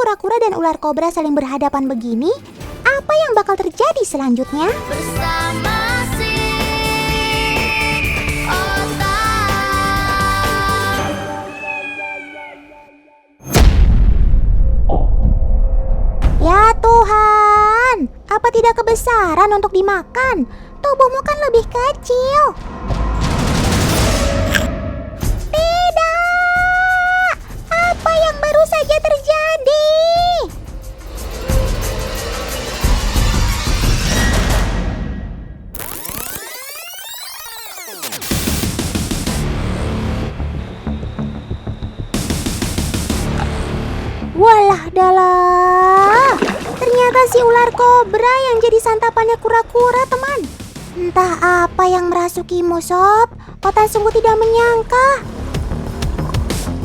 kura-kura dan ular kobra saling berhadapan begini, apa yang bakal terjadi selanjutnya? Bersama si otak. Ya Tuhan, apa tidak kebesaran untuk dimakan? Tubuhmu kan lebih kecil. Tidak! Apa yang baru saja terjadi? Walah dalah, ternyata si ular kobra yang jadi santapannya kura-kura, teman. Entah apa yang merasukimu, Sob. Otan sungguh tidak menyangka.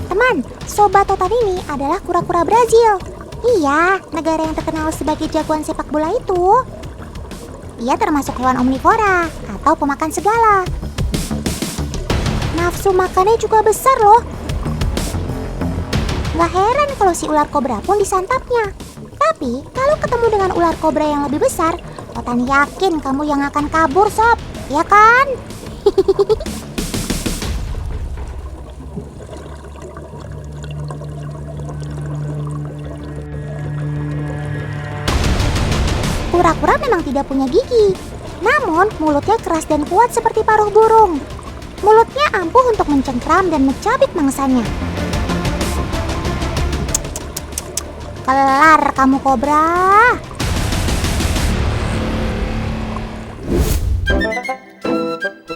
Teman, Sobat Otan ini adalah kura-kura Brazil. Iya, negara yang terkenal sebagai jagoan sepak bola itu. Ia termasuk hewan omnivora atau pemakan segala. Nafsu makannya juga besar loh. Gak heran kalau si ular kobra pun disantapnya. Tapi kalau ketemu dengan ular kobra yang lebih besar, Otan yakin kamu yang akan kabur, Sob. Ya kan? Kura-kura memang tidak punya gigi. Namun mulutnya keras dan kuat seperti paruh burung. Mulutnya ampuh untuk mencengkram dan mencabik mangsanya. Kelar kamu kobra.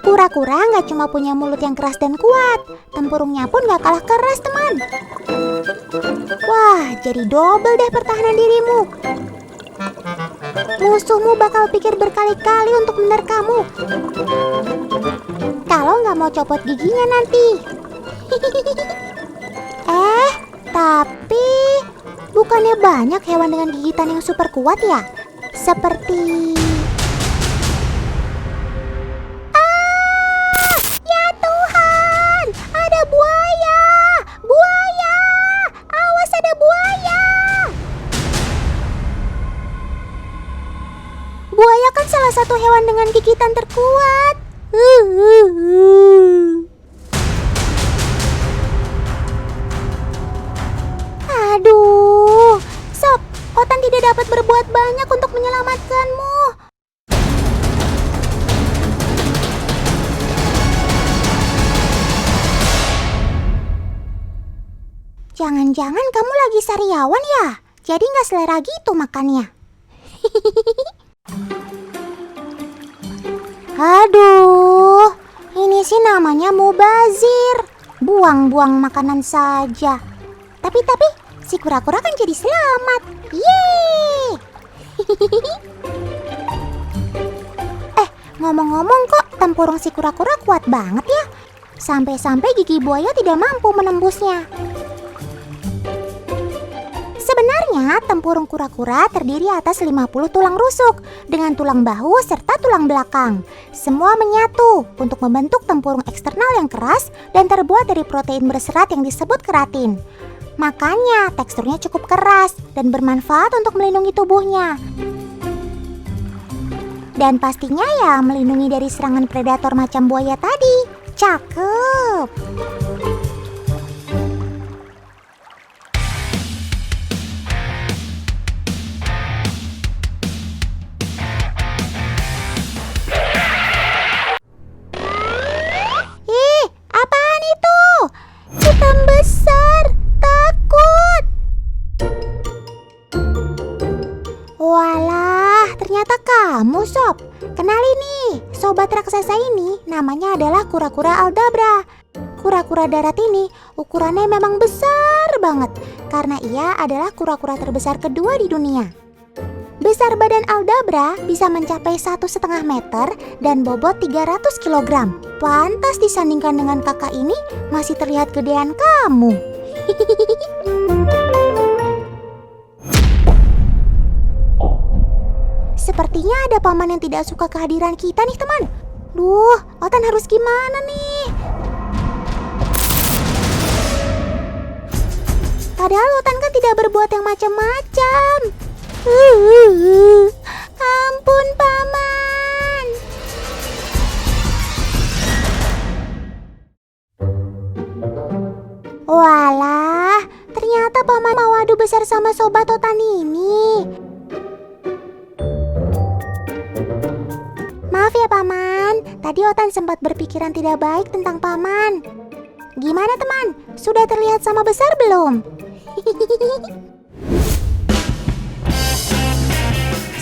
Kura-kura nggak cuma punya mulut yang keras dan kuat, tempurungnya pun nggak kalah keras, teman. Wah, jadi double deh pertahanan dirimu. Musuhmu bakal pikir berkali-kali untuk menerkammu. Kalau nggak mau copot giginya nanti. Tapi bukannya banyak hewan dengan gigitan yang super kuat ya? Seperti... Ya Tuhan! Ada buaya! Buaya! Awas ada buaya! Buaya kan salah satu hewan dengan gigitan terkuat. Aduh, Sob, Otan tidak dapat berbuat banyak untuk menyelamatkanmu. Jangan-jangan kamu lagi sariawan ya? Jadi nggak selera gitu makannya. Aduh, ini sih namanya mubazir. Buang-buang makanan saja. Tapi si kura-kura kan jadi selamat. Yeay! Ngomong-ngomong kok tempurung si kura-kura kuat banget ya. Sampai-sampai gigi buaya tidak mampu menembusnya. Sebenarnya tempurung kura-kura terdiri atas 50 tulang rusuk dengan tulang bahu serta tulang belakang. Semua menyatu untuk membentuk tempurung eksternal yang keras dan terbuat dari protein berserat yang disebut keratin. Makanya teksturnya cukup keras dan bermanfaat untuk melindungi tubuhnya. Dan pastinya ya melindungi dari serangan predator macam buaya tadi. Cakep! Apaan itu? Hitam besar! Takut! Walah, ternyata kamu, Sob. Kenali nih, sobat raksasa ini namanya adalah kura-kura Aldabra. Kura-kura darat ini ukurannya memang besar banget karena ia adalah kura-kura terbesar kedua di dunia. Besar badan Aldabra bisa mencapai 1,5 meter dan bobot 300 kg. Pantas disandingkan dengan kakak ini masih terlihat gedean kamu. Sepertinya ada paman yang tidak suka kehadiran kita nih, teman. Duh, Otan harus gimana nih? Tadi Padahal Otan kan tidak berbuat yang macam-macam. Ampun, Paman. Walah, ternyata Paman mau adu besar sama sobat Otan ini. Maaf ya Paman, tadi Otan sempat berpikiran tidak baik tentang Paman. Gimana teman, sudah terlihat sama besar belum?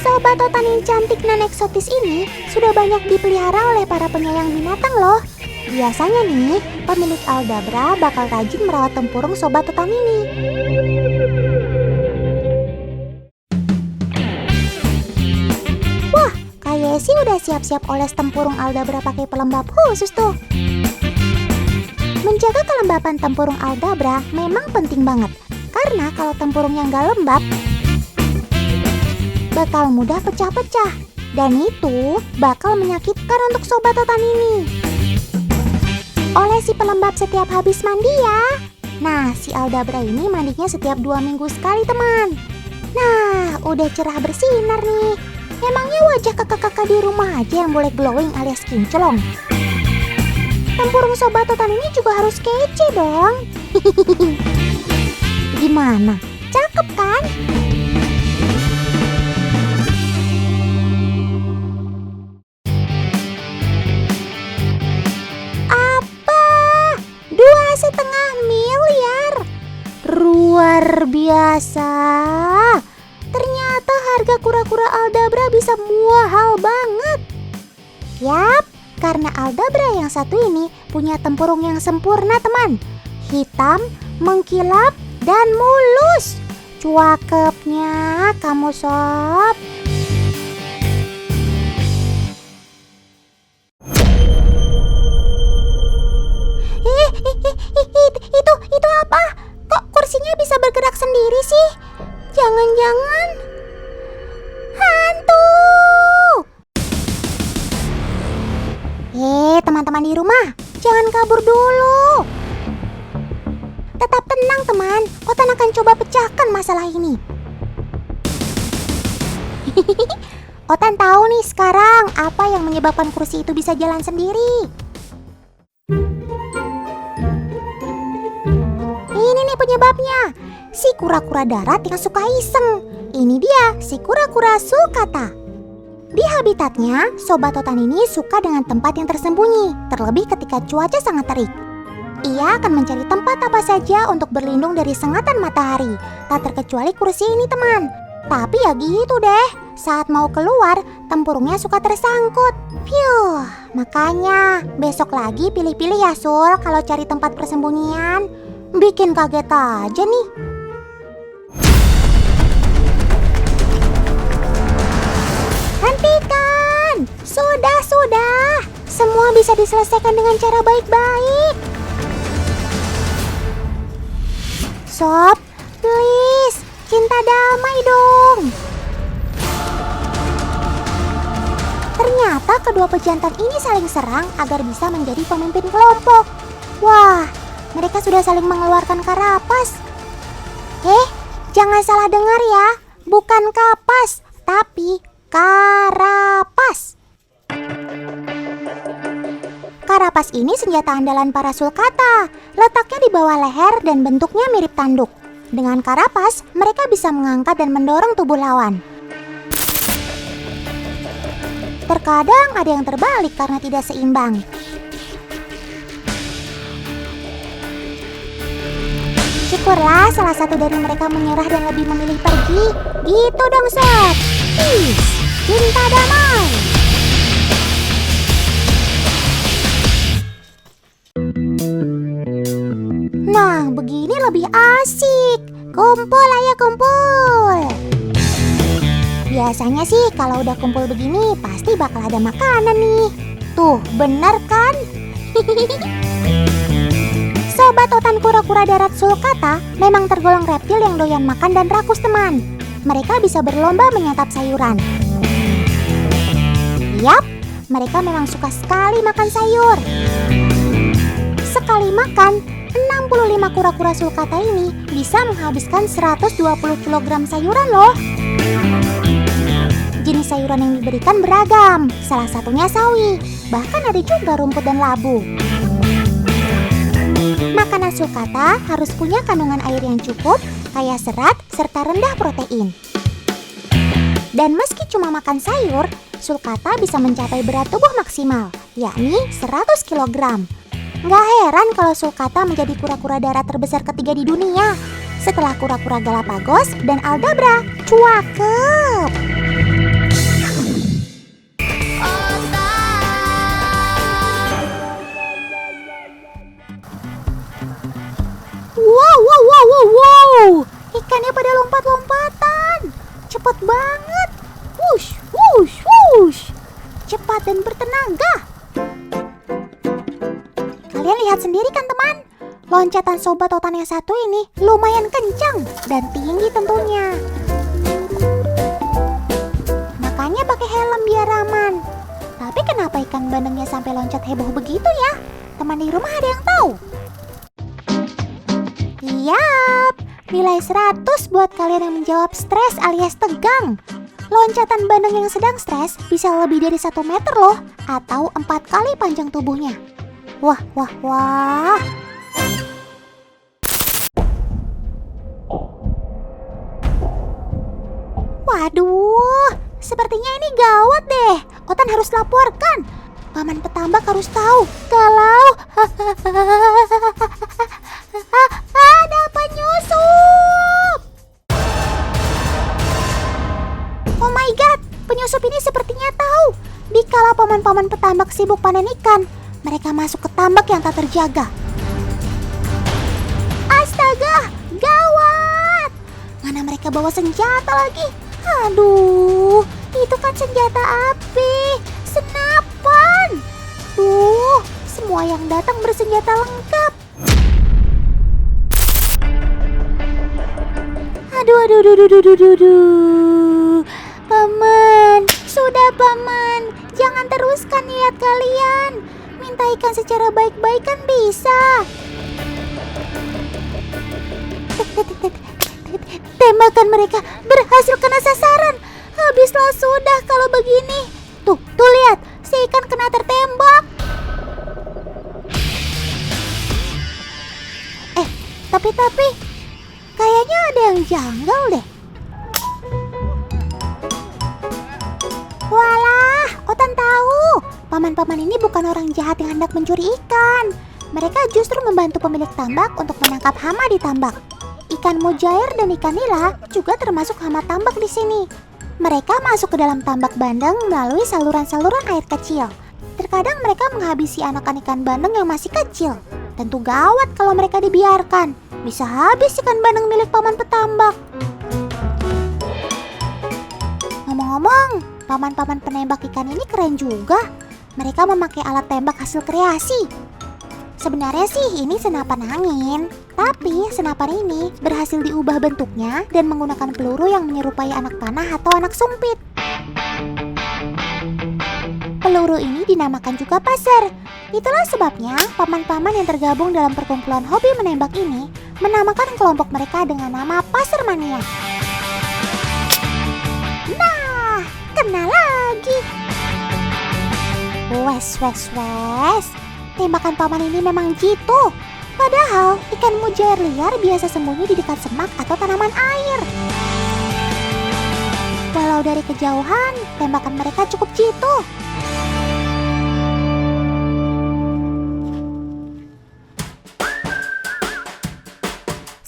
Sobat Otan yang cantik dan eksotis ini sudah banyak dipelihara oleh para penyayang binatang loh. Biasanya nih, pemilik Aldabra bakal rajin merawat tempurung sobat Otan ini. Wah, Kak Yesi udah siap-siap oles tempurung Aldabra pakai pelembab khusus tuh. Menjaga kelembapan tempurung Aldabra memang penting banget. Karena kalau tempurungnya nggak lembab, bakal mudah pecah-pecah. Dan itu bakal menyakitkan untuk sobat Otan ini. Olesi pelembab setiap habis mandi ya. Nah, si Aldabra ini mandinya setiap 2 minggu sekali teman. Nah, udah cerah bersinar nih. Emangnya wajah kakak-kakak di rumah aja yang boleh glowing alias kinclong? Tempurung sobat Otan ini juga harus kece dong. Gimana? Cakep kan? Apa? 2,5 miliar? Luar biasa. Ternyata harga kura-kura Aldabra bisa mahal banget. Yap, karena Aldabra yang satu ini punya tempurung yang sempurna teman. Hitam, mengkilap, dan mulus. Cakepnya kamu sob. Itu apa? Kok kursinya bisa bergerak sendiri sih? Jangan-jangan hantu. Teman-teman di rumah, jangan kabur dulu. Tetap tenang teman, Otan akan coba pecahkan masalah ini. Otan tahu nih sekarang apa yang menyebabkan kursi itu bisa jalan sendiri. Ini nih penyebabnya, si kura-kura darat yang suka iseng. Ini dia si kura-kura sulcata. Di habitatnya, sobat Otan ini suka dengan tempat yang tersembunyi, terlebih ketika cuaca sangat terik. Ia akan mencari tempat apa saja untuk berlindung dari sengatan matahari, tak terkecuali kursi ini teman. Tapi ya gitu deh, saat mau keluar, tempurungnya suka tersangkut. Makanya besok lagi pilih-pilih ya Sul kalau cari tempat persembunyian. Bikin kaget aja nih. Hentikan! Sudah. Semua bisa diselesaikan dengan cara baik-baik. Sob, please, cinta damai dong. Ternyata kedua pejantan ini saling serang agar bisa menjadi pemimpin kelompok. Wah, mereka sudah saling mengeluarkan karapas. Jangan salah dengar ya, bukan kapas, tapi karapas. Karapas ini senjata andalan para sulcata. Letaknya di bawah leher dan bentuknya mirip tanduk. Dengan karapas, mereka bisa mengangkat dan mendorong tubuh lawan. Terkadang ada yang terbalik karena tidak seimbang. Syukurlah salah satu dari mereka menyerah dan lebih memilih pergi. Gitu dong sob. Peace, cinta damai. Nah, begini lebih asik. Kumpul ayo kumpul. Biasanya sih kalau udah kumpul begini pasti bakal ada makanan nih. Tuh, bener kan? Sobat Otan kura-kura darat sulcata memang tergolong reptil yang doyan makan dan rakus teman. Mereka bisa berlomba menyantap sayuran. Yap, mereka memang suka sekali makan sayur. Sekali makan, 25 kura-kura sulcata ini bisa menghabiskan 120 kg sayuran loh. Jenis sayuran yang diberikan beragam, salah satunya sawi, bahkan ada juga rumput dan labu. Makanan sulcata harus punya kandungan air yang cukup, kaya serat, serta rendah protein. Dan meski cuma makan sayur, sulcata bisa mencapai berat tubuh maksimal, yakni 100 kg. Nggak heran kalau sulcata menjadi kura-kura darat terbesar ketiga di dunia, setelah kura-kura Galapagos dan Aldabra. Cakep! Wow! Ikannya pada lompat-lompatan. Cepat banget. Wush. Cepat dan bertenaga. Kalian lihat sendiri kan teman? Loncatan sobat otan yang satu ini lumayan kencang dan tinggi tentunya. Makanya pakai helm biar aman. Tapi kenapa ikan bandengnya sampai loncat heboh begitu ya? Teman di rumah ada yang tahu? Yap, nilai 100 buat kalian yang menjawab stres alias tegang. Loncatan bandeng yang sedang stres bisa lebih dari 1 meter loh, atau 4 kali panjang tubuhnya. Wah. Waduh, sepertinya ini gawat deh. Otan harus laporkan. Paman petambak harus tahu kalau ada penyusup. Oh my god, penyusup ini sepertinya tahu. Dikala paman-paman petambak sibuk panen ikan, mereka masuk ke tambak yang tak terjaga. Astaga, gawat. Mana mereka bawa senjata lagi? Aduh, itu kan senjata api, senapan. Semua yang datang bersenjata lengkap. Aduh. Paman, sudah paman. Jangan teruskan niat kalian. Minta ikan secara baik-baik kan bisa. Tembakan mereka berhasil kena sasaran. Habislah sudah kalau begini. Tuh lihat, si ikan kena tertembak. Tapi kayaknya ada yang janggal deh. Walah, Otan tahu. Paman-paman ini bukan orang jahat yang hendak mencuri ikan. Mereka justru membantu pemilik tambak untuk menangkap hama di tambak. Ikan mujair dan ikan nila juga termasuk hama tambak di sini. Mereka masuk ke dalam tambak bandeng melalui saluran-saluran air kecil. Terkadang mereka menghabisi anakan ikan bandeng yang masih kecil. Tentu gawat kalau mereka dibiarkan. Bisa habis ikan bandeng milik paman petambak. Ngomong-ngomong, paman-paman penembak ikan ini keren juga. Mereka memakai alat tembak hasil kreasi. Sebenarnya sih ini senapan angin, tapi senapan ini berhasil diubah bentuknya dan menggunakan peluru yang menyerupai anak panah atau anak sumpit. Peluru ini dinamakan juga passer. Itulah sebabnya paman-paman yang tergabung dalam perkumpulan hobi menembak ini menamakan kelompok mereka dengan nama passer mania. Nah, kena lagi. Wes. Tembakan paman ini memang jitu. Padahal ikan mujair liar biasa sembunyi di dekat semak atau tanaman air. Walau dari kejauhan, tembakan mereka cukup jitu.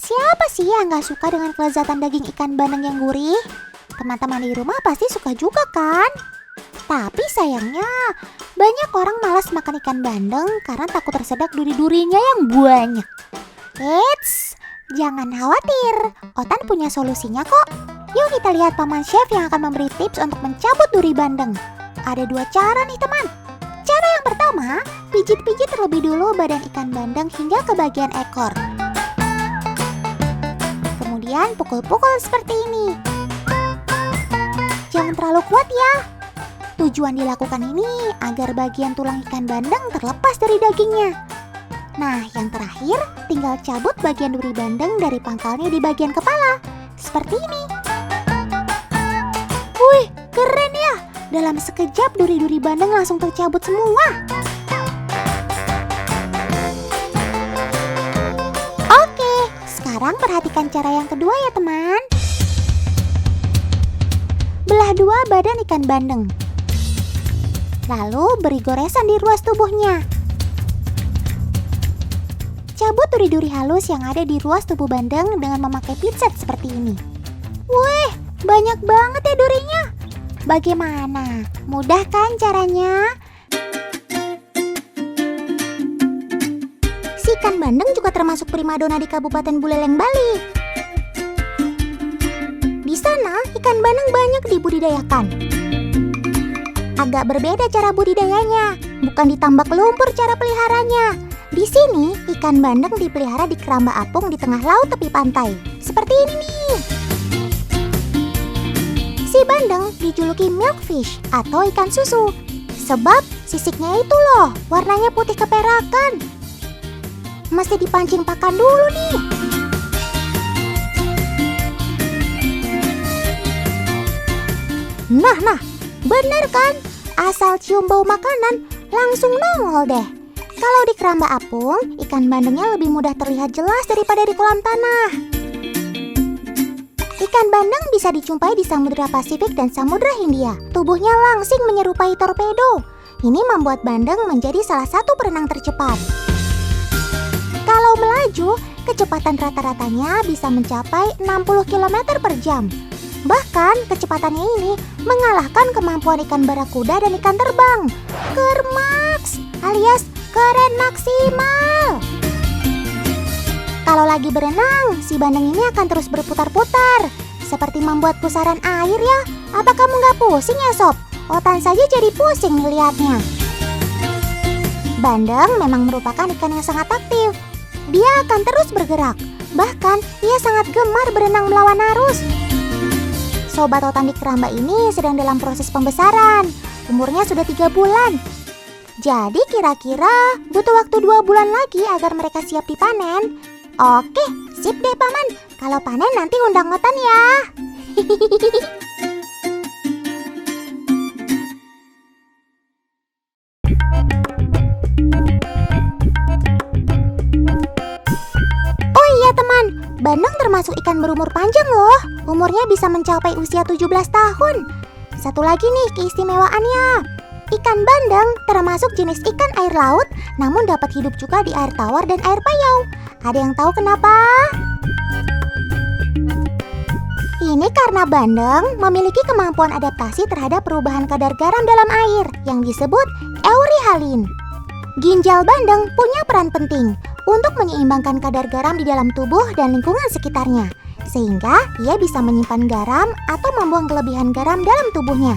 Siapa sih yang gak suka dengan kelezatan daging ikan bandeng yang gurih? Teman-teman di rumah pasti suka juga kan? Tapi sayangnya, banyak orang malas makan ikan bandeng karena takut tersedak duri-durinya yang banyak. Eits, jangan khawatir, Otan punya solusinya kok. Yuk kita lihat paman chef yang akan memberi tips untuk mencabut duri bandeng. Ada 2 cara nih teman. Cara yang pertama, pijit-pijit terlebih dulu badan ikan bandeng hingga ke bagian ekor. Kemudian pukul-pukul seperti ini. Jangan terlalu kuat ya. Tujuan dilakukan ini agar bagian tulang ikan bandeng terlepas dari dagingnya. Nah, yang terakhir, tinggal cabut bagian duri bandeng dari pangkalnya di bagian kepala. Seperti ini. Wih, keren ya! Dalam sekejap duri-duri bandeng langsung tercabut semua. Oke, sekarang perhatikan cara yang kedua ya teman. Belah dua badan ikan bandeng. Lalu beri goresan di ruas tubuhnya. Cabut duri-duri halus yang ada di ruas tubuh bandeng dengan memakai pinset seperti ini. Wih, banyak banget ya durinya. Bagaimana? Mudah kan caranya? Si ikan bandeng juga termasuk primadona di Kabupaten Buleleng, Bali. Di sana, ikan bandeng banyak dibudidayakan. Agak berbeda cara budidayanya, bukan ditambak lumpur cara peliharanya. Di sini, ikan bandeng dipelihara di keramba apung di tengah laut tepi pantai. Seperti ini nih. Si bandeng dijuluki milkfish atau ikan susu. Sebab sisiknya itu loh, warnanya putih keperakan. Mesti dipancing pakan dulu nih. Nah, bener kan? Asal cium bau makanan, langsung nongol deh. Kalau di keramba apung, ikan bandengnya lebih mudah terlihat jelas daripada di kolam tanah. Ikan bandeng bisa dijumpai di Samudra Pasifik dan Samudra Hindia. Tubuhnya langsing menyerupai torpedo. Ini membuat bandeng menjadi salah satu perenang tercepat. Kalau melaju, kecepatan rata-ratanya bisa mencapai 60 km per jam. Bahkan kecepatannya ini mengalahkan kemampuan ikan barakuda dan ikan terbang. Kermaks alias keren maksimal. Kalau lagi berenang, si bandeng ini akan terus berputar-putar. Seperti membuat pusaran air ya. Apa kamu nggak pusing ya sob? Otan saja jadi pusing nih liatnya. Bandeng memang merupakan ikan yang sangat aktif. Dia akan terus bergerak. Bahkan ia sangat gemar berenang melawan arus. Sobat otan di keramba ini sedang dalam proses pembesaran. Umurnya sudah 3 bulan. Jadi kira-kira butuh waktu 2 bulan lagi agar mereka siap dipanen. Oke, sip deh paman. Kalau panen nanti undang otan ya. Oh iya teman, bandeng termasuk ikan berumur panjang loh. Umurnya bisa mencapai usia 17 tahun. Satu lagi nih keistimewaannya. Ikan bandeng termasuk jenis ikan air laut, namun dapat hidup juga di air tawar dan air payau. Ada yang tahu kenapa? Ini karena bandeng memiliki kemampuan adaptasi terhadap perubahan kadar garam dalam air yang disebut euryhalin. Ginjal bandeng punya peran penting untuk menyeimbangkan kadar garam di dalam tubuh dan lingkungan sekitarnya, sehingga ia bisa menyimpan garam atau membuang kelebihan garam dalam tubuhnya.